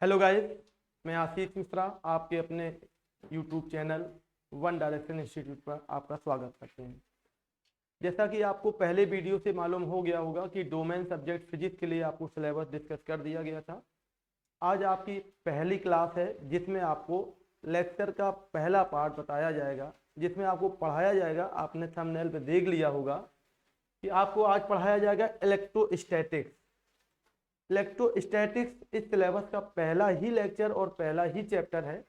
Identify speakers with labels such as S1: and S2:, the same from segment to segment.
S1: Hello guys, मैं आशीष मिश्रा आपके अपने YouTube channel one direction institute पर आपका स्वागत करते हैं। जैसा कि आपको पहले वीडियो से मालूम हो गया होगा कि डोमेन सब्जेक्ट फिजिक्स के लिए आपको सिलेबस डिस्कस कर दिया गया था। आज आपकी पहली क्लास है जिसमें आपको लेक्चर का पहला पार्ट बताया जाएगा, जिसमें आपको पढ़ाया जाएगा। आपने थंबनेल पे देख लिया होगा कि आपको आज पढ़ाया जाएगा इलेक्ट्रोस्टैटिक्स। इलेक्ट्रोस्टैटिक्स इस सिलेबस का पहला ही लेक्चर और पहला ही चैप्टर है,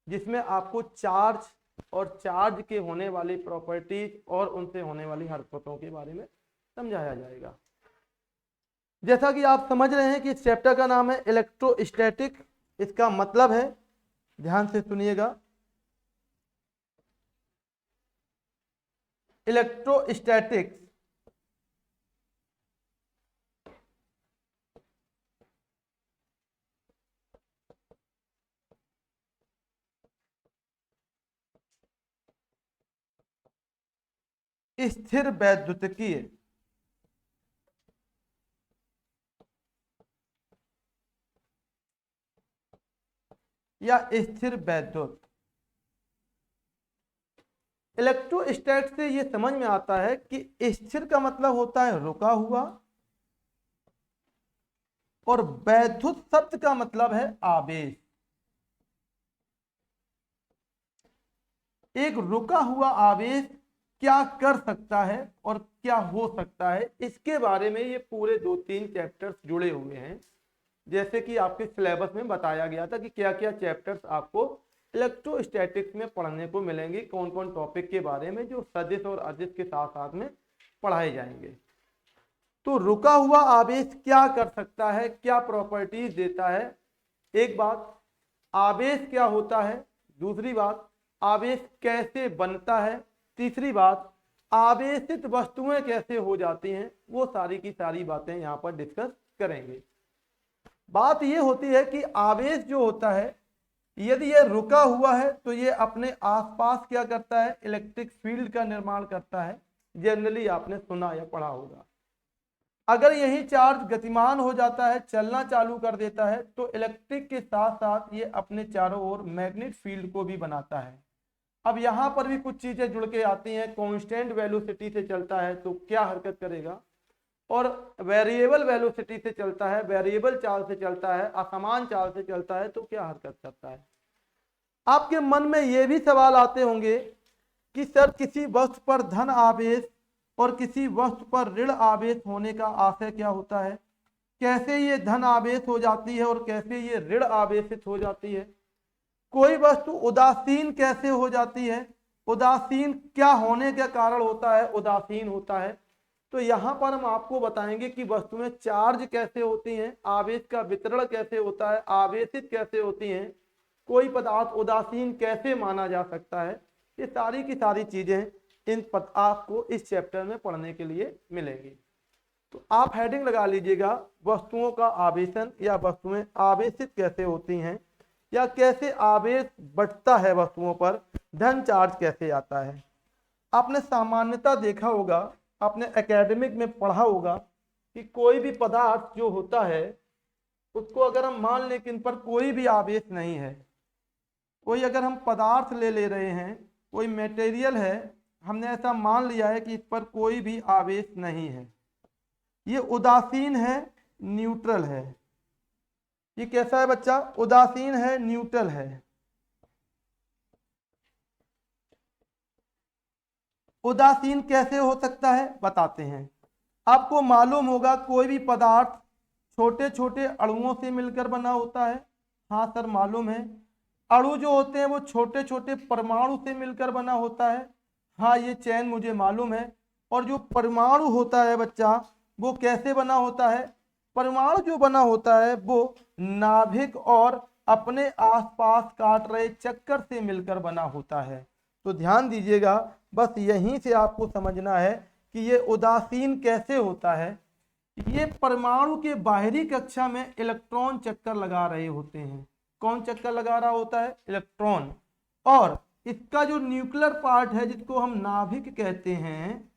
S1: जिसमें आपको चार्ज और चार्ज के होने वाली प्रॉपर्टीज और उनसे होने वाली हरकतों के बारे में समझाया जाएगा। जैसा कि आप समझ रहे हैं कि इस चैप्टर का नाम है इलेक्ट्रोस्टैटिक। इसका मतलब है, ध्यान से सुनिएगा, इलेक्ट्रोस्टैटिक्स स्थिर वैद्युतिकीय या स्थिर वैद्युत। इलेक्ट्रोस्टैट से ये समझ में आता है कि स्थिर का मतलब होता है रुका हुआ, और वैद्युत शब्द का मतलब है आवेश। एक रुका हुआ आवेश क्या कर सकता है और क्या हो सकता है, इसके बारे में ये पूरे 2-3 चैप्टर्स जुड़े हुए हैं। जैसे कि आपके सिलेबस में बताया गया था कि क्या क्या चैप्टर्स आपको इलेक्ट्रोस्टैटिक्स में पढ़ने को मिलेंगे, कौन कौन टॉपिक के बारे में, जो सदिश और अदिश के साथ साथ में पढ़ाए जाएंगे। तो रुका हुआ आवेश क्या कर सकता है, क्या प्रॉपर्टीज देता है, एक बात। आवेश क्या होता है, दूसरी बात। आवेश कैसे बनता है, तीसरी बात। आवेशित वस्तुएं कैसे हो जाती हैं, वो सारी की सारी बातें यहाँ पर डिस्कस करेंगे। बात ये होती है कि आवेश जो होता है, यदि यह रुका हुआ है तो ये अपने आसपास क्या करता है, इलेक्ट्रिक फील्ड का निर्माण करता है। जनरली आपने सुना या पढ़ा होगा। अगर यही चार्ज गतिमान हो जाता है, चलना चालू कर देता है, तो इलेक्ट्रिक के साथ साथ ये अपने चारों ओर मैग्नेट फील्ड को भी बनाता है। अब यहां पर भी कुछ चीजें जुड़ के आती हैं। कांस्टेंट वेलोसिटी से चलता है तो क्या हरकत करेगा, और वेरिएबल वेलोसिटी से चलता है, वेरिएबल चाल से चलता है, असमान चाल से चलता है तो क्या हरकत करता है। आपके मन में ये भी सवाल आते होंगे कि सर, किसी वस्तु पर धन आवेश और किसी वस्तु पर ऋण आवेश होने का आशय क्या होता है, कैसे ये धन आवेश हो जाती है और कैसे ये ऋण आवेशित हो जाती है, कोई वस्तु उदासीन कैसे हो जाती है, उदासीन क्या होने के कारण होता है, उदासीन होता है। तो यहां पर हम आपको बताएंगे कि वस्तुएं चार्ज कैसे होती हैं, आवेश का वितरण कैसे होता है, आवेशित कैसे होती हैं, कोई पदार्थ उदासीन कैसे माना जा सकता है। ये सारी की सारी चीजें आपको इस चैप्टर में पढ़ने के लिए मिलेंगी। तो आप हेडिंग लगा लीजिएगा, वस्तुओं का आवेशन या वस्तुएं आवेशित कैसे होती हैं, या कैसे आवेश बढ़ता है वस्तुओं पर, धन चार्ज कैसे आता है। आपने सामान्यतः देखा होगा, आपने एकेडमिक में पढ़ा होगा कि कोई भी पदार्थ जो होता है उसको अगर हम मान लें कि इन पर कोई भी आवेश नहीं है, कोई अगर हम पदार्थ ले रहे हैं, कोई मटेरियल है, हमने ऐसा मान लिया है कि इस पर कोई भी आवेश नहीं है, ये उदासीन है, न्यूट्रल है। ये कैसा है बच्चा, उदासीन है, न्यूट्रल है। उदासीन कैसे हो सकता है बताते हैं। आपको मालूम होगा कोई भी पदार्थ छोटे छोटे अणुओं से मिलकर बना होता है। हाँ सर, मालूम है। अणु जो होते हैं वो छोटे छोटे परमाणु से मिलकर बना होता है। हाँ, ये चैन मुझे मालूम है। और जो परमाणु होता है बच्चा, वो कैसे बना होता है, परमाणु जो बना होता है वो नाभिक और अपने आसपास काट रहे चक्कर से मिलकर बना होता है। तो ध्यान दीजिएगा, बस यहीं से आपको समझना है कि ये उदासीन कैसे होता है। ये परमाणु के बाहरी कक्षा में इलेक्ट्रॉन चक्कर लगा रहे होते हैं। कौन चक्कर लगा रहा होता है, इलेक्ट्रॉन। और इसका जो न्यूक्लियर पार्ट है, जिसको हम नाभिक कहते हैं,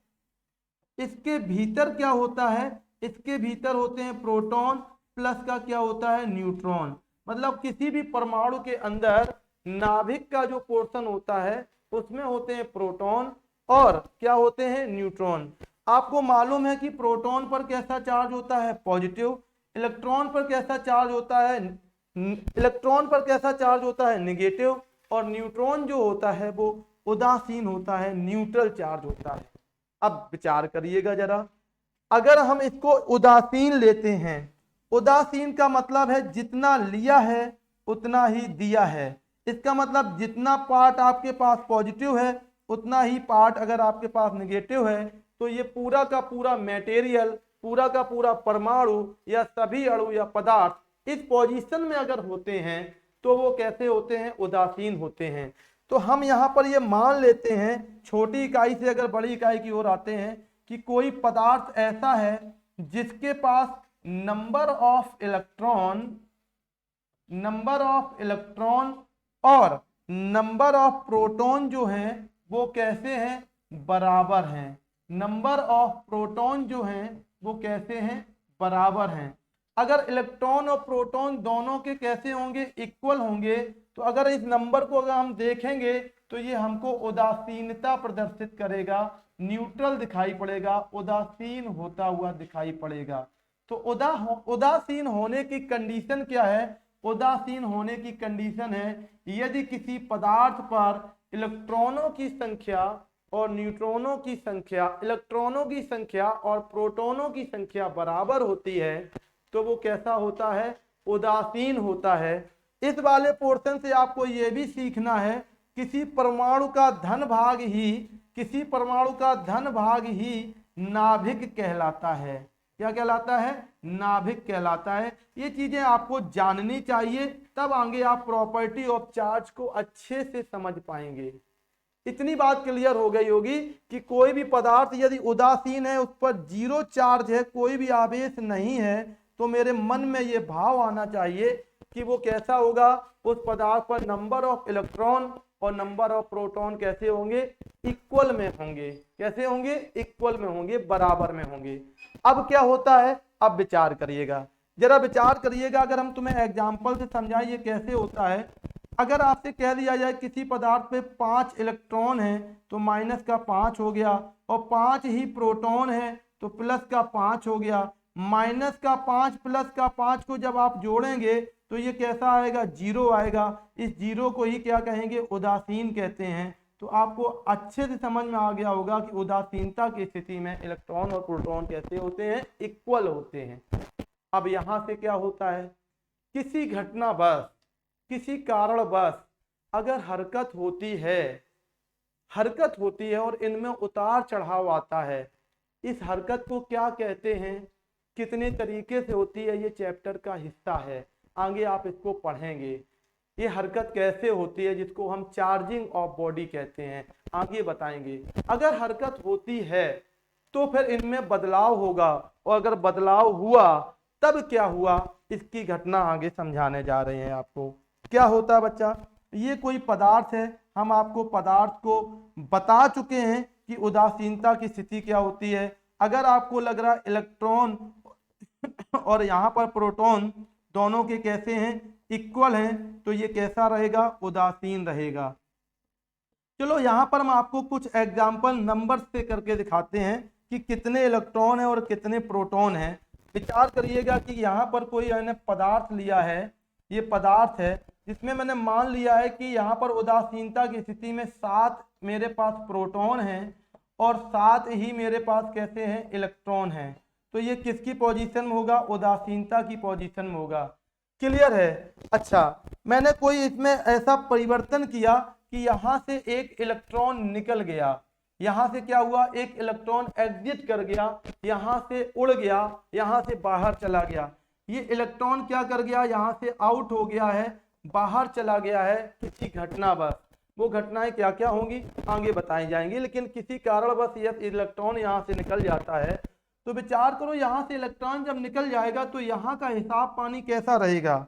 S1: इसके भीतर क्या होता है, इसके भीतर होते हैं प्रोटॉन, प्लस का क्या होता है, न्यूट्रॉन। मतलब किसी भी परमाणु के अंदर नाभिक का जो पोर्शन होता है उसमें होते हैं प्रोटॉन और क्या होते हैं न्यूट्रॉन। आपको मालूम है कि प्रोटॉन पर कैसा चार्ज होता है पॉजिटिव, इलेक्ट्रॉन पर कैसा चार्ज होता है नेगेटिव, और न्यूट्रॉन जो होता है वो उदासीन होता है, न्यूट्रल चार्ज होता है। अब विचार करिएगा जरा, अगर हम इसको उदासीन लेते हैं, उदासीन का मतलब है जितना लिया है उतना ही दिया है। इसका मतलब जितना पार्ट आपके पास पॉजिटिव है उतना ही पार्ट अगर आपके पास नेगेटिव है, तो ये पूरा का पूरा मटेरियल, पूरा का पूरा परमाणु या सभी अणु या पदार्थ इस पोजीशन में अगर होते हैं तो वो कैसे होते हैं, उदासीन होते हैं। तो हम यहाँ पर ये मान लेते हैं, छोटी इकाई से अगर बड़ी इकाई की ओर आते हैं, कि कोई पदार्थ ऐसा है जिसके पास नंबर ऑफ इलेक्ट्रॉन और नंबर ऑफ प्रोटॉन जो है वो कैसे हैं, बराबर हैं। नंबर ऑफ प्रोटॉन जो हैं वो कैसे हैं, बराबर हैं। अगर इलेक्ट्रॉन और प्रोटॉन दोनों के कैसे होंगे, इक्वल होंगे, तो अगर इस नंबर को अगर हम देखेंगे तो ये हमको उदासीनता प्रदर्शित करेगा, न्यूट्रल दिखाई पड़ेगा, उदासीन होता हुआ दिखाई पड़ेगा। तो उदासीन होने की कंडीशन क्या है, उदासीन होने की कंडीशन है यदि किसी पदार्थ पर इलेक्ट्रॉनों की संख्या और न्यूट्रॉनों की संख्या, इलेक्ट्रॉनों की संख्या और प्रोटॉनों की संख्या बराबर होती है, तो वो कैसा होता है, उदासीन होता है। इस वाले पोर्शन से आपको यह भी सीखना है, किसी परमाणु का धन भाग ही नाभिक कहलाता है। क्या कहलाता है, नाभिक कहलाता है। ये चीजें आपको जाननी चाहिए, तब आगे आप प्रॉपर्टी ऑफ चार्ज को अच्छे से समझ पाएंगे। इतनी बात क्लियर हो गई होगी कि कोई भी पदार्थ यदि उदासीन है, उस पर जीरो चार्ज है, कोई भी आवेश नहीं है, तो मेरे मन में ये भाव आना चाहिए कि वो कैसा होगा, उस पदार्थ पर नंबर ऑफ इलेक्ट्रॉन और नंबर ऑफ प्रोटॉन कैसे होंगे, इक्वल में होंगे। कैसे होंगे, इक्वल में होंगे, बराबर में होंगे। अब क्या होता है, अब विचार करिएगा, जरा विचार करिएगा। अगर हम तुम्हें एग्जाम्पल से समझाएं ये कैसे होता है। अगर आपसे कह दिया जाए किसी पदार्थ पे 5 इलेक्ट्रॉन है तो माइनस का 5 हो गया, और 5 ही प्रोटॉन है तो प्लस का 5 हो गया। माइनस का 5 प्लस का 5 को जब आप जोड़ेंगे तो ये कैसा आएगा, जीरो आएगा। इस जीरो को ही क्या कहेंगे, उदासीन कहते हैं। तो आपको अच्छे से समझ में आ गया होगा कि उदासीनता की स्थिति में इलेक्ट्रॉन और प्रोटॉन कैसे होते हैं, इक्वल होते हैं। अब यहां से क्या होता है, किसी घटनावश, किसी कारणवश अगर हरकत होती है और इनमें उतार चढ़ाव आता है, इस हरकत को क्या कहते हैं, कितने तरीके से होती है, ये चैप्टर का हिस्सा है, आगे आप इसको पढ़ेंगे। ये हरकत कैसे होती है जिसको हम चार्जिंग ऑफ बॉडी कहते हैं, आगे बताएंगे। अगर हरकत होती है तो फिर इनमें बदलाव होगा, और अगर बदलाव हुआ तब क्या हुआ, इसकी घटना आगे समझाने जा रहे हैं आपको। क्या होता है बच्चा, ये कोई पदार्थ है, हम आपको पदार्थ को बता चुके हैं कि उदासीनता की स्थिति क्या होती है। अगर आपको लग रहा है इलेक्ट्रॉन और यहाँ पर प्रोटॉन दोनों के कैसे हैं, इक्वल हैं, तो ये कैसा रहेगा, उदासीन रहेगा। चलो यहाँ पर हम आपको कुछ एग्जाम्पल नंबर से करके दिखाते हैं कि कितने इलेक्ट्रॉन है और कितने प्रोटॉन हैं। विचार करिएगा कि यहाँ पर कोई मैंने पदार्थ लिया है, ये पदार्थ है जिसमें मैंने मान लिया है कि यहाँ पर उदासीनता की स्थिति में 7 मेरे पास प्रोटॉन हैं और 7 ही मेरे पास कैसे हैं, इलेक्ट्रॉन हैं। तो ये किसकी पोजीशन में होगा, उदासीनता की पोजीशन में होगा। क्लियर है। अच्छा, मैंने कोई इसमें ऐसा परिवर्तन किया कि यहाँ से एक इलेक्ट्रॉन निकल गया, यहाँ से क्या हुआ, एक इलेक्ट्रॉन एग्जिट कर गया, यहाँ से उड़ गया, यहाँ से बाहर चला गया। ये इलेक्ट्रॉन क्या कर गया, यहाँ से आउट हो गया है, बाहर चला गया है किसी घटनावश। वो घटनाएं क्या क्या होंगी आगे बताई जाएंगी, लेकिन किसी कारणवश यह इलेक्ट्रॉन यहाँ से निकल जाता है। तो विचार करो, यहाँ से इलेक्ट्रॉन जब निकल जाएगा तो यहाँ का हिसाब पानी कैसा रहेगा,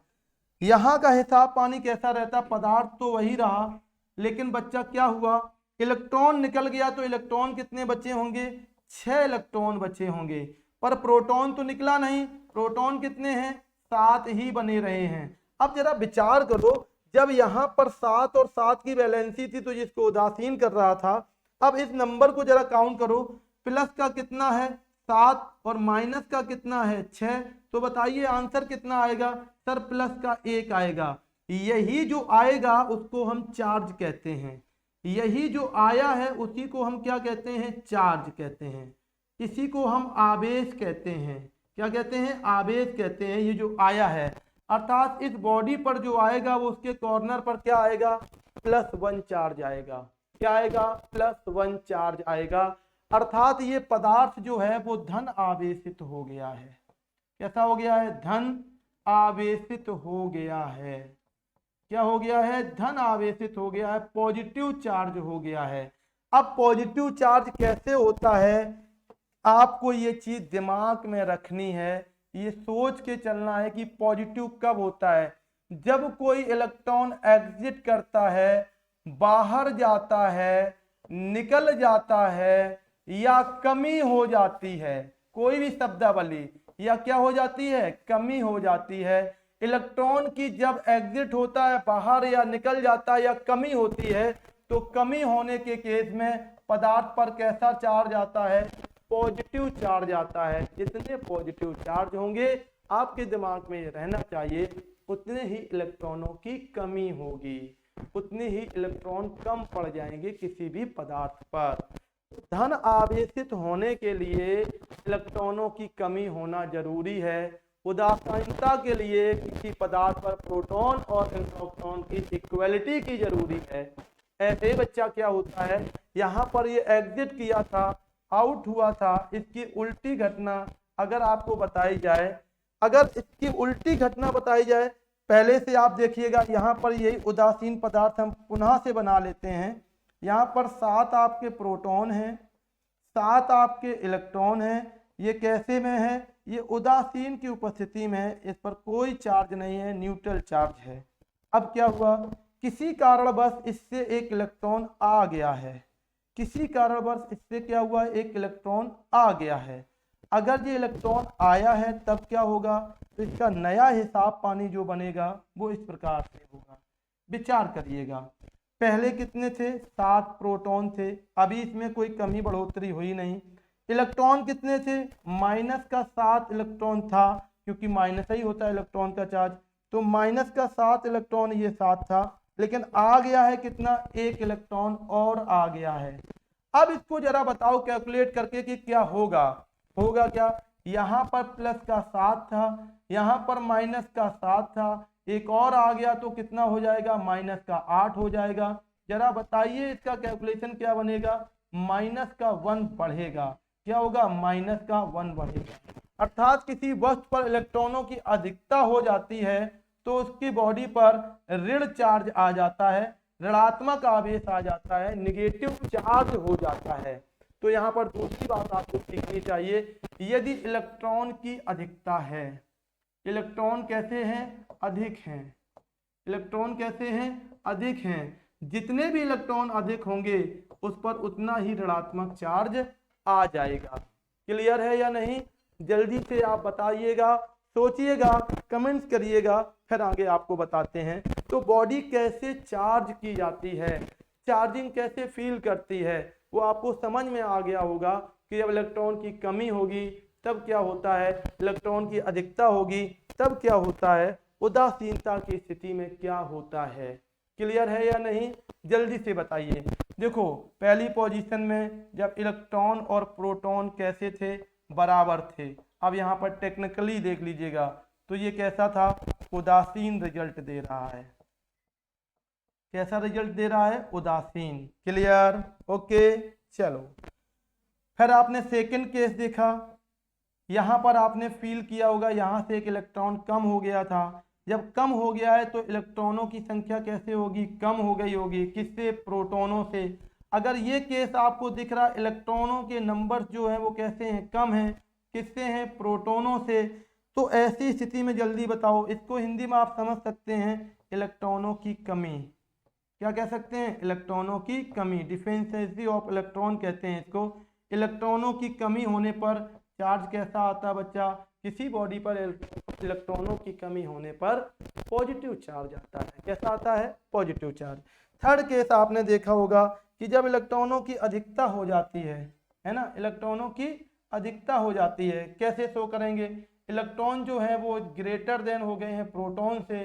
S1: यहाँ का हिसाब पानी कैसा रहता, पदार्थ तो वही रहा, लेकिन बच्चा क्या हुआ, इलेक्ट्रॉन निकल गया तो इलेक्ट्रॉन कितने बचे होंगे, 6 इलेक्ट्रॉन बचे होंगे, पर प्रोटॉन तो निकला नहीं, प्रोटॉन कितने हैं, 7 ही बने रहे हैं। अब जरा विचार करो, जब यहाँ पर 7 और 7 की वैलेंसी थी तो जिसको उदासीन कर रहा था। अब इस नंबर को जरा काउंट करो, प्लस का कितना है 7 और माइनस का कितना है 6, तो बताइए आंसर कितना आएगा सर? प्लस का 1 आएगा। यही जो आएगा उसको हम चार्ज कहते हैं, यही जो आया है उसी को हम क्या कहते हैं? चार्ज कहते हैं। इसी को हम आवेश कहते हैं। क्या कहते हैं? आवेश कहते हैं। ये जो आया है अर्थात इस बॉडी पर जो आएगा वो उसके कॉर्नर पर क्या आएगा? +1 चार्ज आएगा। क्या आएगा? +1 चार्ज आएगा। अर्थात ये पदार्थ जो है वो धन आवेशित हो गया है। कैसा हो गया है? धन आवेशित हो गया है। क्या हो गया है? धन आवेशित हो गया है, पॉजिटिव चार्ज हो गया है। अब पॉजिटिव चार्ज कैसे होता है आपको ये चीज दिमाग में रखनी है, ये सोच के चलना है कि पॉजिटिव कब होता है? जब कोई इलेक्ट्रॉन एग्जिट करता है, बाहर जाता है, निकल जाता है या कमी हो जाती है, कोई भी शब्दावली, या क्या हो जाती है? कमी हो जाती है। इलेक्ट्रॉन की जब एग्जिट होता है, बाहर या निकल जाता है या कमी होती है, तो कमी होने के केस में पदार्थ पर कैसा चार्ज आता है? पॉजिटिव चार्ज आता है। जितने पॉजिटिव चार्ज होंगे आपके दिमाग में ये रहना चाहिए, उतने ही इलेक्ट्रॉनों की कमी होगी, उतने ही इलेक्ट्रॉन कम पड़ जाएंगे किसी भी पदार्थ पर। धन आवेशित होने के लिए इलेक्ट्रॉनों की कमी होना जरूरी है। उदासीनता के लिए किसी पदार्थ पर प्रोटॉन और इलेक्ट्रॉन की इक्वलिटी की जरूरी है। ऐसे बच्चा क्या होता है, यहाँ पर ये एग्जिट किया था, आउट हुआ था, इसकी उल्टी घटना अगर आपको बताई जाए, अगर इसकी उल्टी घटना बताई जाए, पहले से आप देखिएगा यहाँ पर यही उदासीन पदार्थ हम पुनः से बना लेते हैं। यहाँ पर 7 आपके प्रोटॉन हैं, 7 आपके इलेक्ट्रॉन हैं। ये कैसे में है? ये उदासीन की उपस्थिति में है, इस पर कोई चार्ज नहीं है, न्यूट्रल चार्ज है। अब क्या हुआ? किसी कारणवश इससे एक इलेक्ट्रॉन आ गया है, किसी कारणवश इससे क्या हुआ? एक इलेक्ट्रॉन आ गया है। अगर ये इलेक्ट्रॉन आया है तब क्या होगा? तो इसका नया हिसाब पानी जो बनेगा वो इस प्रकार से होगा। विचार करिएगा, पहले कितने थे? 7 प्रोटॉन थे, अभी इसमें कोई कमी बढ़ोतरी हुई नहीं। इलेक्ट्रॉन कितने थे? माइनस का 7 इलेक्ट्रॉन था, क्योंकि माइनस ही होता है इलेक्ट्रॉन का चार्ज, तो माइनस का 7 इलेक्ट्रॉन ये 7 था, लेकिन आ गया है कितना? 1 इलेक्ट्रॉन और आ गया है। अब इसको जरा बताओ कैलकुलेट करके कि क्या होगा। होगा क्या? यहाँ पर प्लस का 7 था, यहाँ पर माइनस का 7 था, एक और आ गया तो कितना हो जाएगा? माइनस का 8 हो जाएगा। जरा बताइए इसका कैलकुलेशन क्या बनेगा? माइनस का 1 बढ़ेगा। क्या होगा? माइनस का 1 बढ़ेगा। अर्थात किसी वस्तु पर इलेक्ट्रॉनों की अधिकता हो जाती है तो उसकी बॉडी पर ऋण चार्ज आ जाता है, ऋणात्मक आवेश आ जाता है, निगेटिव चार्ज हो जाता है। तो यहाँ पर दूसरी बात आपको सीखनी चाहिए, यदि इलेक्ट्रॉन की अधिकता है, इलेक्ट्रॉन कैसे हैं? अधिक हैं। इलेक्ट्रॉन कैसे हैं? अधिक हैं। जितने भी इलेक्ट्रॉन अधिक होंगे उस पर उतना ही ऋणात्मक चार्ज आ जाएगा। क्लियर है या नहीं? जल्दी से आप बताइएगा, सोचिएगा, कमेंट्स करिएगा, फिर आगे आपको बताते हैं। तो बॉडी कैसे चार्ज की जाती है, चार्जिंग कैसे फील करती है, वो आपको समझ में आ गया होगा कि जब इलेक्ट्रॉन की कमी होगी तब क्या होता है, इलेक्ट्रॉन की अधिकता होगी तब क्या होता है, उदासीनता की स्थिति में क्या होता है। क्लियर है या नहीं? जल्दी से बताइए। देखो पहली पोजीशन में जब इलेक्ट्रॉन और प्रोटॉन कैसे थे? बराबर थे। अब यहाँ पर टेक्निकली देख लीजिएगा तो ये कैसा था? उदासीन रिजल्ट दे रहा है। कैसा रिजल्ट दे रहा है? उदासीन। क्लियर? ओके चलो, फिर आपने सेकंड केस देखा, यहाँ पर आपने फील किया होगा यहाँ से एक इलेक्ट्रॉन कम हो गया था। जब कम हो गया है तो इलेक्ट्रॉनों की संख्या कैसे होगी? कम हो गई होगी। किससे? प्रोटॉनों से। अगर ये केस आपको दिख रहा इलेक्ट्रॉनों के नंबर जो है वो कैसे हैं? कम हैं। किससे हैं? प्रोटॉनों से। तो ऐसी स्थिति में जल्दी बताओ, इसको हिंदी में आप समझ सकते हैं इलेक्ट्रॉनों की कमी। क्या कह सकते हैं? इलेक्ट्रॉनों की कमी, डिफिशिएंसी ऑफ इलेक्ट्रॉन कहते हैं इसको। इलेक्ट्रॉनों की कमी होने पर चार्ज कैसा आता है बच्चा? किसी बॉडी पर इलेक्ट्रॉनों की कमी होने पर पॉजिटिव चार्ज आता है। कैसा आता है? Positive charge. थर्ड केस आपने देखा होगा कि जब इलेक्ट्रॉनों की अधिकता हो जाती है ना, इलेक्ट्रॉनों की अधिकता हो जाती है, कैसे शो करेंगे? इलेक्ट्रॉन जो है वो ग्रेटर देन हो गए हैं प्रोटॉन से,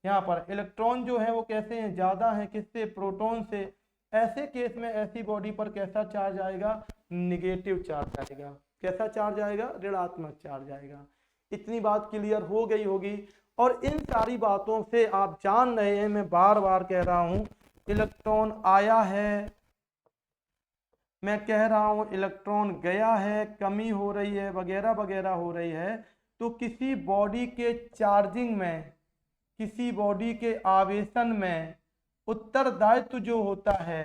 S1: यहाँ पर इलेक्ट्रॉन जो है वो कैसे हैं? ज़्यादा हैं किससे? प्रोटॉन से। ऐसे केस में ऐसी बॉडी पर कैसा चार्ज आएगा? निगेटिव चार्ज आएगा। कैसा चार्ज आएगा? ऋणात्मक चार्ज आएगा। इतनी बात क्लियर हो गई होगी। और इन सारी बातों से आप जान रहे हैं, मैं बार बार कह रहा हूं, इलेक्ट्रॉन आया है, मैं कह रहा हूं इलेक्ट्रॉन गया है, कमी हो रही है, वगैरह वगैरह हो रही है, तो किसी बॉडी के चार्जिंग में, किसी बॉडी के आवेशन में उत्तरदायित्व जो होता है,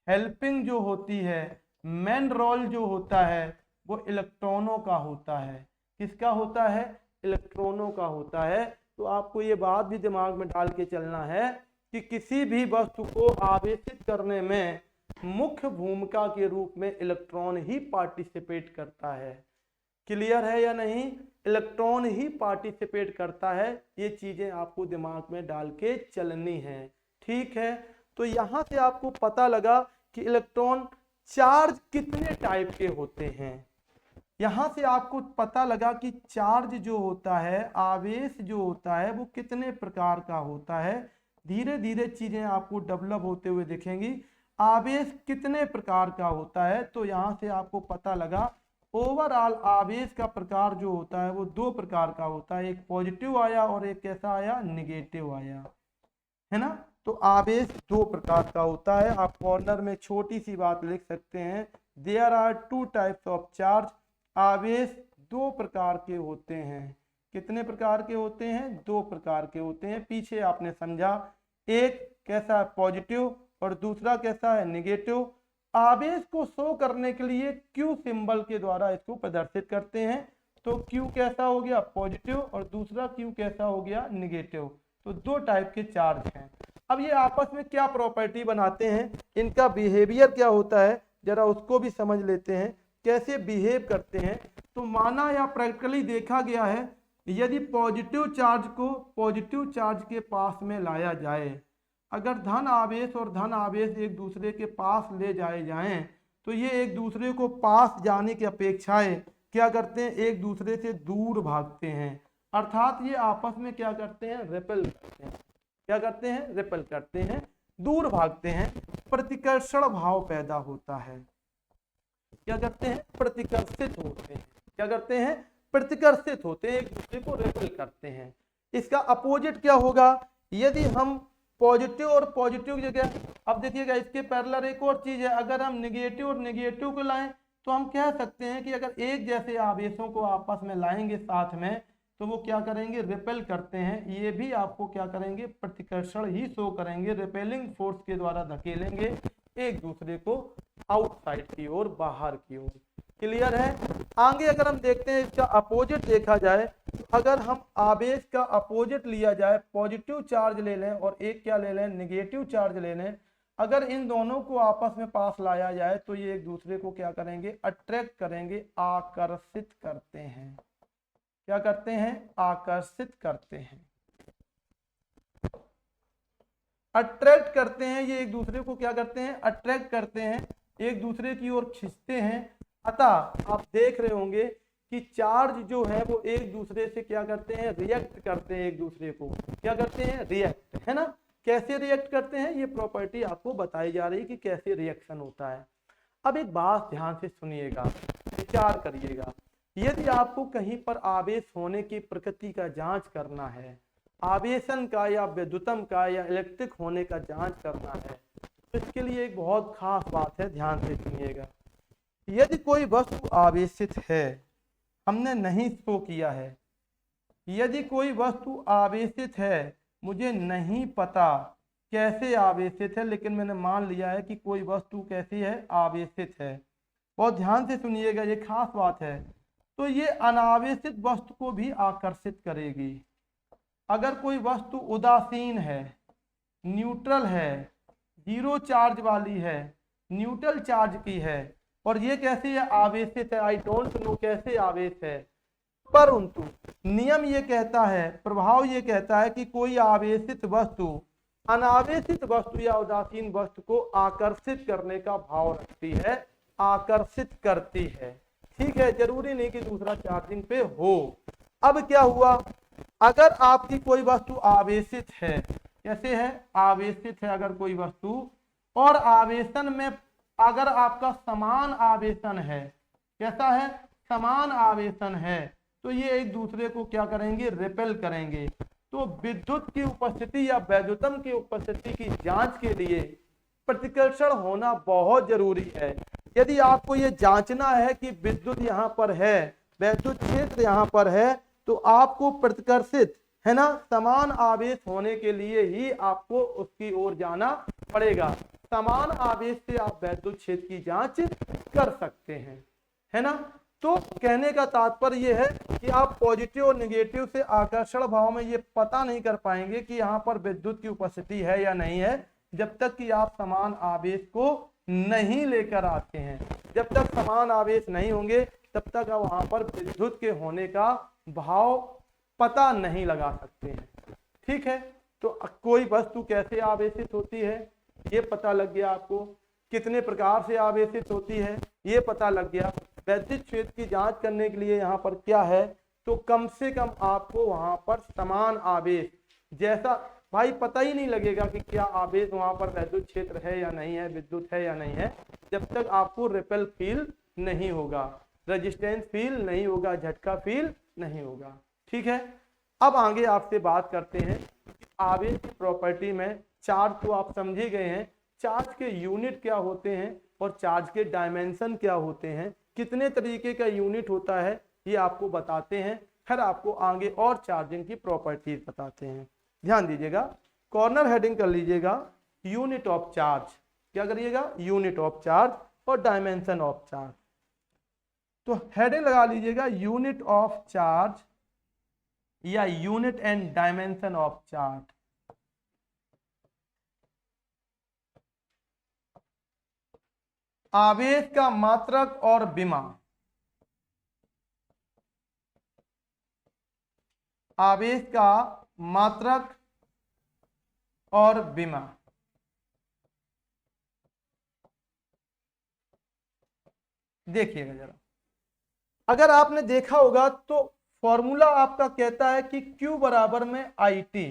S1: हेल्पिंग जो होती है, मेन रोल जो होता है, वो इलेक्ट्रॉनों का होता है। किसका होता है? इलेक्ट्रॉनों का होता है। तो आपको ये बात भी दिमाग में डाल के चलना है कि किसी भी वस्तु को आवेशित करने में मुख्य भूमिका के रूप में इलेक्ट्रॉन ही पार्टिसिपेट करता है। क्लियर है या नहीं? इलेक्ट्रॉन ही पार्टिसिपेट करता है। ये चीजें आपको दिमाग में डाल के चलनी है। ठीक है, तो यहां से आपको पता लगा कि इलेक्ट्रॉन चार्ज कितने टाइप के होते हैं। यहां से आपको पता लगा कि चार्ज जो होता है, आवेश जो होता है, वो कितने प्रकार का होता है। धीरे धीरे चीजें आपको डेवलप होते हुए दिखेंगी। आवेश कितने प्रकार का होता है, तो यहां से आपको पता लगा ओवरऑल आवेश का प्रकार जो होता है वो दो प्रकार का होता है। एक पॉजिटिव आया और एक कैसा आया? निगेटिव आया, है ना। तो आवेश दो प्रकार का होता है। आप कॉर्नर में छोटी सी बात लिख सकते हैं, there are two types of charge. आवेश दो प्रकार के होते हैं। कितने प्रकार के होते हैं? दो प्रकार के होते हैं। पीछे आपने समझा, एक कैसा है? पॉजिटिव, और दूसरा कैसा है? निगेटिव। आवेश को शो करने के लिए क्यू सिंबल के द्वारा इसको प्रदर्शित करते हैं। तो क्यू कैसा हो गया? पॉजिटिव, और दूसरा क्यू कैसा हो गया? निगेटिव। तो दो टाइप के चार्ज हैं। अब ये आपस में क्या प्रॉपर्टी बनाते हैं, इनका बिहेवियर क्या होता है, जरा उसको भी समझ लेते हैं, कैसे बिहेव करते हैं। तो माना या प्रैक्टिकली देखा गया है, यदि पॉजिटिव चार्ज को पॉजिटिव चार्ज के पास में लाया जाए, अगर धन आवेश और धन आवेश एक दूसरे के पास ले जाए जाएं, तो ये एक दूसरे को पास जाने की अपेक्षाएं क्या करते हैं? एक दूसरे से दूर भागते हैं। अर्थात ये आपस में क्या करते हैं? रिपेल करते हैं। क्या करते हैं? रिपेल करते हैं, दूर भागते हैं। प्रतिकर्षण भाव पैदा होता है। क्या करते हैं? प्रतिकर्षित होते हैं। क्या करते हैं? प्रतिकर्षित होते हैं, एक दूसरे को रिपेल करते हैं। इसका अपोजिट क्या होगा? यदि हम पॉजिटिव और पॉजिटिव की जगह, अब देखिएगा इसके पैरेलल एक और चीज है, अगर हम निगेटिव और निगेटिव को लाएं तो हम कह सकते हैं कि अगर एक जैसे आवेशों को आपस में लाएंगे साथ में, तो वो क्या करेंगे? रिपेल करते हैं। ये भी आपको क्या करेंगे? प्रतिकर्षण ही शो करेंगे, रिपेलिंग फोर्स के द्वारा धकेलेंगे एक दूसरे को आउटसाइड की ओर, बाहर की ओर। क्लियर है? आगे अगर हम देखते हैं इसका अपोजिट देखा जाए, अगर हम आवेश का अपोजिट लिया जाए, पॉजिटिव चार्ज ले लें और एक क्या ले लें? निगेटिव चार्ज ले लें, अगर इन दोनों को आपस में पास लाया जाए तो ये एक दूसरे को क्या करेंगे? अट्रैक्ट करेंगे, आकर्षित करते हैं। क्या करते हैं? आकर्षित करते हैं, अट्रैक्ट करते हैं। ये एक दूसरे को क्या करते हैं? अट्रैक्ट करते हैं, एक दूसरे की ओर खींचते हैं। अतः आप देख रहे होंगे कि चार्ज जो है वो एक दूसरे से क्या करते हैं? रिएक्ट करते हैं, एक दूसरे को क्या करते हैं? रिएक्ट, है ना। कैसे रिएक्ट करते हैं? ये प्रॉपर्टी आपको बताई जा रही है कि कैसे रिएक्शन होता है। अब एक बात ध्यान से सुनिएगा, विचार करिएगा। यदि आपको कहीं पर आवेश होने की प्रकृति का जांच करना है, आवेशन का या विद्युतम का या इलेक्ट्रिक होने का जांच करना है, तो इसके लिए एक बहुत खास बात है, ध्यान से सुनिएगा। यदि कोई वस्तु आवेशित है, हमने नहीं शो किया है, यदि कोई वस्तु आवेशित है, मुझे नहीं पता कैसे आवेशित है, लेकिन मैंने मान लिया है कि कोई वस्तु कैसी है? आवेशित है। बहुत ध्यान से सुनिएगा, ये खास बात है। तो ये अनावेशित वस्तु को भी आकर्षित करेगी। अगर कोई वस्तु उदासीन है, न्यूट्रल है, जीरो चार्ज वाली है, न्यूट्रल चार्ज की है, और ये कैसी है? आवेशित है। आई डोंट नो कैसे आवेश है, परंतु नियम ये कहता है, प्रभाव ये कहता है कि कोई आवेशित वस्तु अनावेशित वस्तु या उदासीन वस्तु को आकर्षित करने का भाव रखती है, आकर्षित करती है। ठीक है, जरूरी नहीं कि दूसरा चार्जिंग पे हो। अब क्या हुआ, अगर आपकी कोई वस्तु आवेशित है, कैसे है, आवेशित है अगर कोई वस्तु, और आवेशन में अगर आपका समान आवेशन है, कैसा है, समान आवेशन है, तो ये एक दूसरे को क्या करेंगे, रिपेल करेंगे। तो विद्युत की उपस्थिति या वैद्युतम की उपस्थिति की जांच के लिए प्रतिकर्षण होना बहुत जरूरी है। यदि आपको ये जांचना है कि विद्युत यहाँ पर है, वैद्युत क्षेत्र यहाँ पर है, तो आपको प्रतिकर्षित है ना समान आवेश होने के लिए ही आपको उसकी ओर जाना पड़ेगा। समान आवेश से आप वैद्युत क्षेत्र की जांच कर सकते हैं, है ना। तो कहने का तात्पर्य यह है कि आप पॉजिटिव और नेगेटिव से आकर्षण भाव में ये पता नहीं कर पाएंगे कि यहाँ पर विद्युत की उपस्थिति है या नहीं है, जब तक कि आप समान आवेश को नहीं लेकर आते हैं। जब तक समान आवेश नहीं होंगे तब तक आप वहां पर विद्युत के होने का भाव पता नहीं लगा सकते हैं। ठीक है, तो कोई वस्तु कैसे आवेशित होती है ये पता लग गया आपको, कितने प्रकार से आवेशित होती है ये पता लग गया। वैद्युत क्षेत्र की जांच करने के लिए यहाँ पर क्या है, तो कम से कम आपको वहां पर समान आवेश, जैसा भाई पता ही नहीं लगेगा कि क्या आवेश वहां पर वैद्युत क्षेत्र है या नहीं है, विद्युत है या नहीं है, जब तक आपको रिपेल फील नहीं होगा, रेजिस्टेंस फील नहीं होगा, झटका फील नहीं होगा। ठीक है, अब आगे आपसे बात करते हैं आवेश की प्रॉपर्टी में। चार्ज तो आप समझे गए हैं, चार्ज के यूनिट क्या होते हैं और चार्ज के डायमेंशन क्या होते हैं, कितने तरीके का यूनिट होता है ये आपको बताते हैं, फिर आपको आगे और चार्जिंग की प्रॉपर्टीज बताते हैं। ध्यान दीजिएगा, कॉर्नर हेडिंग कर लीजिएगा, यूनिट ऑफ चार्ज, क्या करिएगा, यूनिट ऑफ चार्ज और डायमेंशन ऑफ चार्ज। तो हेडिंग लगा लीजिएगा यूनिट ऑफ चार्ज या unit and dimension of charge. आवेश का मात्रक और विमा, आवेश का मात्रक और विमा। देखिएगा जरा, अगर आपने देखा होगा तो फॉर्मूला आपका कहता है कि Q बराबर में IT,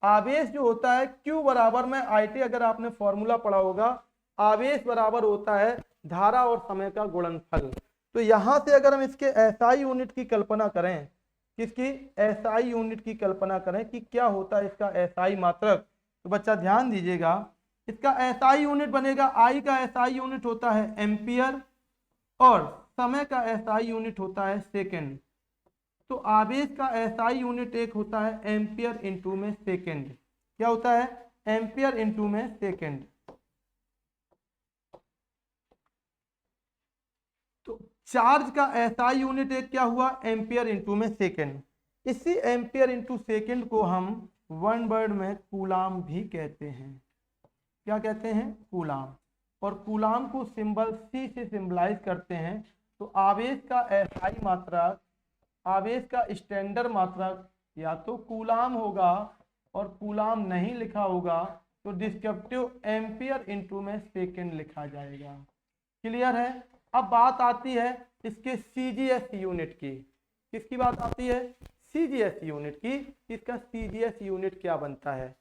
S1: आवेश जो होता है Q बराबर में IT, अगर आपने फॉर्मूला पढ़ा होगा, आवेश बराबर होता है धारा और समय का गुणनफल। तो यहां से अगर हम इसके SI यूनिट की कल्पना करें, किसकी, SI यूनिट की कल्पना करें कि क्या होता है इसका SI मात्रक, तो बच्चा ध्यान दीजिएगा, इसका SI यूनिट बनेगा, I का SI यूनिट होता है एम्पियर और समय का SI यूनिट होता है सेकेंड। तो आवेश का SI यूनिट एक होता है एम्पियर इंटू में सेकेंड, क्या होता है, एम्पियर इंटू में सेकेंड। तो चार्ज का SI यूनिट एक क्या हुआ, एम्पियर इंटू में सेकेंड। इसी एम्पियर इंटू सेकेंड को हम वन वर्ड में कूलाम भी कहते हैं, क्या कहते हैं, कूलाम। और कूलाम को सिंबल C से सिंबलाइज करते हैं। तो आवेश का SI मात्रक, आवेश का स्टैंडर्ड मात्रक या तो कूलाम होगा, और कूलाम नहीं लिखा होगा तो डिस्क्रिप्टिव एम्पियर इंटू में सेकेंड लिखा जाएगा। क्लियर है। अब बात आती है इसके CGS यूनिट की, किसकी बात आती है, CGS यूनिट की। इसका CGS यूनिट क्या बनता है,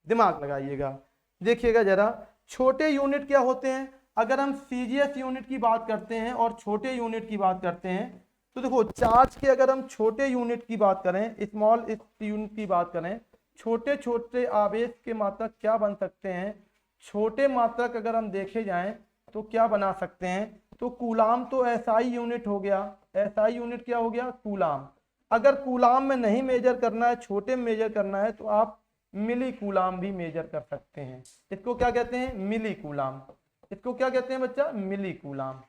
S1: दिमाग लगाइएगा, देखिएगा जरा। छोटे यूनिट क्या होते हैं, अगर हम CGS यूनिट की बात करते हैं और छोटे यूनिट की बात करते हैं, तो देखो चार्ज के अगर हम छोटे यूनिट की बात करें, स्मॉल यूनिट की बात करें, छोटे छोटे आवेश के मात्रक क्या बन सकते हैं, छोटे मात्रक अगर हम देखे जाएं तो क्या बना सकते हैं, तो कूलाम तो SI यूनिट हो गया, SI यूनिट क्या हो गया, कूलाम। अगर कूलाम में नहीं मेजर करना है, छोटे में मेजर करना है, तो आप मिली कूलाम भी मेजर कर सकते हैं। इसको क्या कहते हैं, मिली कूलाम। इसको क्या कहते हैं बच्चा, मिली कूलाम।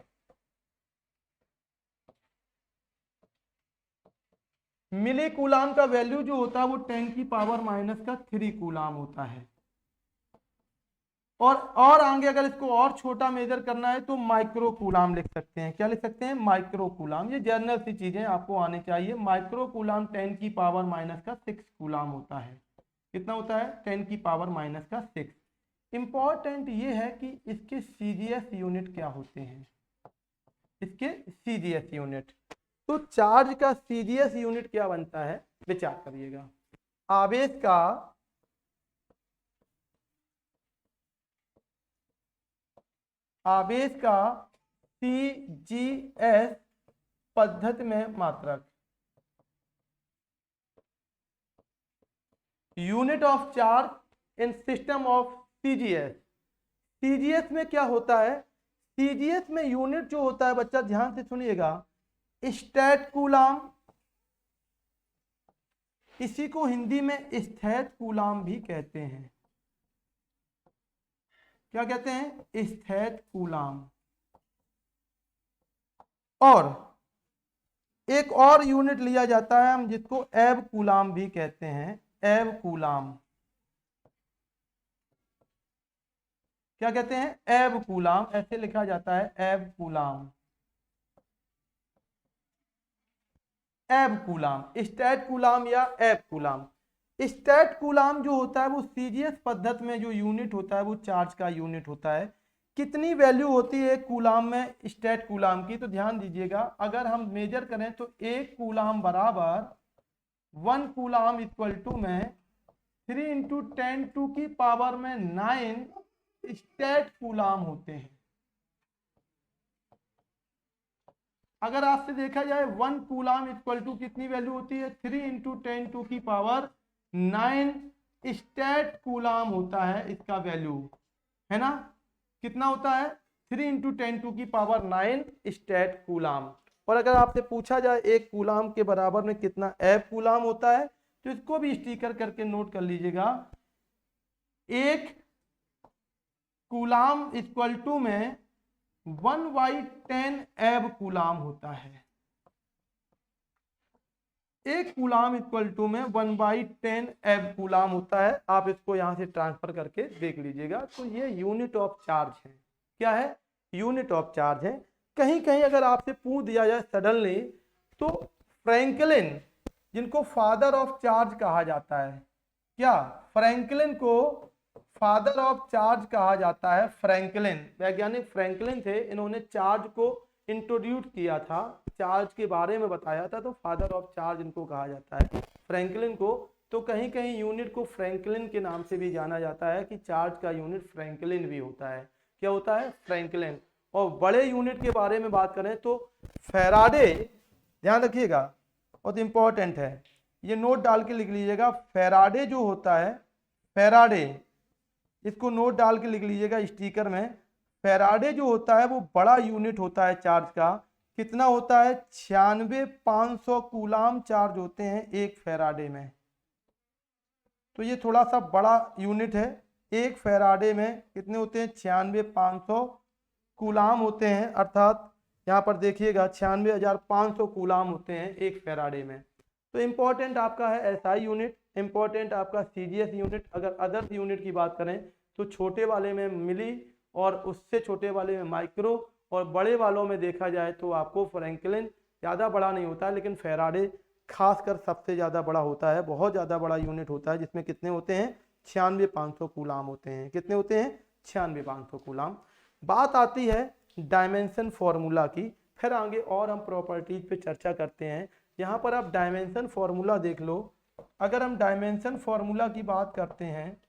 S1: मिली कूलाम का वैल्यू जो होता है वो 10 की पावर माइनस का 3 कूलाम होता है। और आगे अगर इसको और छोटा मेजर करना है तो माइक्रो कूलाम लिख सकते हैं। क्या लिख सकते हैं? Micro coulomb. ये जर्नल सी चीजें आपको आने चाहिए। माइक्रो कूलाम 10 की पावर माइनस का 6 कूलाम होता है। कितना होता है? 10 की पावर माइनस का 6। इंपॉर्टेंट ये है कि इसके सीजीएस यूनिट क्या होते हैं, इसके सीजीएस यूनिट। तो चार्ज का सीजीएस यूनिट क्या बनता है, विचार करिएगा। आवेश का सीजीएस पद्धति में मात्रक, unit of charge in system of CGS. CGS में क्या होता है? सीजीएस में यूनिट जो होता है, बच्चा ध्यान से सुनिएगा, स्टैट कूलाम, इसी को हिंदी में स्थैत कूलाम भी कहते हैं। क्या कहते हैं? स्थैत कूलाम। और एक और यूनिट लिया जाता है हम जिसको एब कूलाम भी कहते हैं। एब कूलाम। क्या कहते हैं? एब कूलाम, ऐसे लिखा जाता है, एब कूलाम। एब कूलाम, स्टैट कूलाम या एब कूलाम। स्टैट कूलाम जो होता है वो सीजीएस पद्धति में जो यूनिट होता है वो चार्ज का यूनिट होता है। कितनी वैल्यू होती है कूलाम में स्टैट कूलाम की? तो ध्यान दीजिएगा, अगर हम मेजर करें तो 1 कूलाम बराबर 1 कूलाम इक्वल टू में 3 इंटू 10 टू की पावर में 9 स्टैट कूलाम होते हैं। अगर आपसे देखा जाए 1 कूलाम इक्वल टू कितनी वैल्यू होती है? 3 इंटू 10 टू की पावर 9 स्टैट कूलाम होता है इसका वैल्यू, है ना? कितना होता है? 3 इंटू 10 टू की पावर 9 स्टैट कूलाम। और अगर आपसे पूछा जाए 1 कूलाम के बराबर में कितना एब कूलाम होता है, तो इसको भी स्टिकर करके नोट कर लीजिएगा। 1 कूलाम इक्वल टू में 1/10 एब कूलाम होता है। 1 कूलाम इक्वल टू में 1/10 एब कूलाम होता है। आप इसको यहां से ट्रांसफर करके देख लीजिएगा। तो ये यूनिट ऑफ चार्ज है। क्या है? यूनिट ऑफ चार्ज है। कहीं कहीं अगर आपसे पूछ दिया जाए सडनली, तो फ्रैंकलिन, जिनको फादर ऑफ चार्ज कहा जाता है, क्या फ्रैंकलिन को फादर ऑफ चार्ज कहा जाता है? फ्रैंकलिन, वैज्ञानिक फ्रैंकलिन थे, इन्होंने चार्ज को इंट्रोड्यूस किया था, चार्ज के बारे में बताया था, तो फादर ऑफ चार्ज इनको कहा जाता है, फ्रैंकलिन को। तो कहीं कहीं यूनिट को फ्रैंकलिन के नाम से भी जाना जाता है कि चार्ज का यूनिट फ्रैंकलिन भी होता है। क्या होता है? फ्रैंकलिन। और बड़े यूनिट के बारे में बात करें तो फैराडे, ध्यान रखिएगा, बहुत इंपॉर्टेंट है, ये नोट डाल के लिख लीजिएगा। फैराडे जो होता है, फैराडे, इसको नोट डाल के लिख लीजिएगा स्टिकर में। फैराडे जो होता है वो बड़ा यूनिट होता है चार्ज का। कितना होता है? 96,500 कूलाम चार्ज होते हैं 1 फैराडे में। तो ये थोड़ा सा बड़ा यूनिट है। 1 फैराडे में कितने होते हैं? 96,500 कूलाम होते हैं, अर्थात यहाँ पर देखिएगा 96,500 कूलाम होते हैं 1 फैराडे में। तो इंपॉर्टेंट आपका है एसआई यूनिट, इंपॉर्टेंट आपका सीजीएस यूनिट। अगर अदर यूनिट की बात करें तो छोटे वाले में मिली, और उससे छोटे वाले में माइक्रो, और बड़े वालों में देखा जाए तो आपको फ्रैंकलिन ज़्यादा बड़ा नहीं होता है, लेकिन फैराडे खासकर सबसे ज़्यादा बड़ा होता है, बहुत ज़्यादा बड़ा यूनिट होता है, जिसमें कितने होते हैं? 96,500 कूलाम होते हैं। कितने होते हैं? 96,500 कूलाम। बात आती है डायमेंशन फॉर्मूला की, फिर आगे और हम प्रॉपर्टीज पे चर्चा करते हैं। यहाँ पर आप डायमेंशन फॉर्मूला देख लो। अगर हम डायमेंशन फॉर्मूला की बात करते हैं,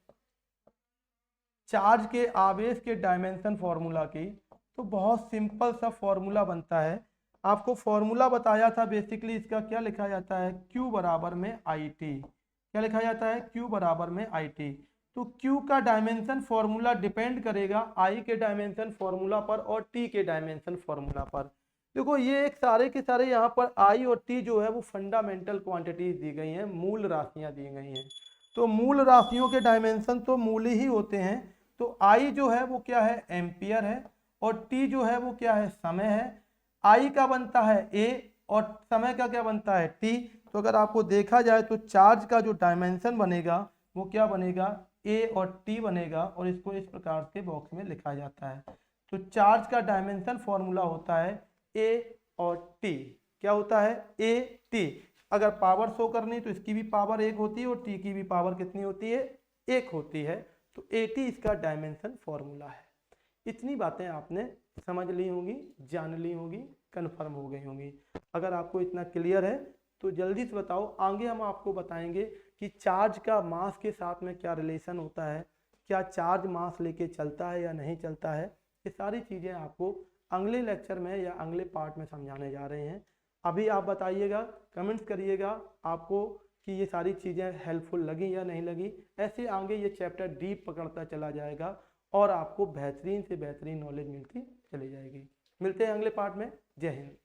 S1: चार्ज के आवेश के डायमेंशन फॉर्मूला की, तो बहुत सिंपल सा फॉर्मूला बनता है। आपको फॉर्मूला बताया था, बेसिकली इसका क्या लिखा जाता है? Q बराबर में IT। क्या लिखा जाता है? Q बराबर में IT। तो Q का डायमेंशन फॉर्मूला डिपेंड करेगा I के डायमेंशन फॉर्मूला पर और T के डायमेंशन फॉर्मूला पर। देखो ये एक सारे के सारे यहाँ पर I और T जो है वो फंडामेंटल क्वांटिटीज दी गई हैं, मूल राशियाँ दी गई हैं। तो मूल राशियों के डायमेंशन तो मूल ही होते हैं। तो I जो है वो क्या है? एम्पियर है, और T जो है वो क्या है? समय है। I का बनता है A और समय का क्या बनता है? T। तो अगर आपको देखा जाए तो चार्ज का जो डायमेंशन बनेगा वो क्या बनेगा? ए और टी बनेगा और इसको इस प्रकार से बॉक्स में लिखा जाता है। तो चार्ज का डायमेंशन फॉर्मूला होता है ए और टी। क्या होता है? A T. अगर पावर शो करनी तो इसकी भी पावर 1 होती है और टी की भी पावर कितनी होती है? 1 होती है। तो ए टी इसका डायमेंशन फॉर्मूला है। इतनी बातें आपने समझ ली होंगी, जान ली होंगी, कन्फर्म हो गई होंगी। अगर आपको इतना क्लियर है तो जल्दी से बताओ। आगे हम आपको बताएंगे कि चार्ज का मास के साथ में क्या रिलेशन होता है, क्या चार्ज मास लेके चलता है या नहीं चलता है। ये सारी चीज़ें आपको अगले लेक्चर में या अगले पार्ट में समझाने जा रहे हैं। अभी आप बताइएगा, कमेंट्स करिएगा आपको कि ये सारी चीज़ें हेल्पफुल लगी या नहीं लगी। ऐसे आगे ये चैप्टर डीप पकड़ता चला जाएगा और आपको बेहतरीन से बेहतरीन नॉलेज मिलती चली जाएगी। मिलते हैं अगले पार्ट में। जय हिंद।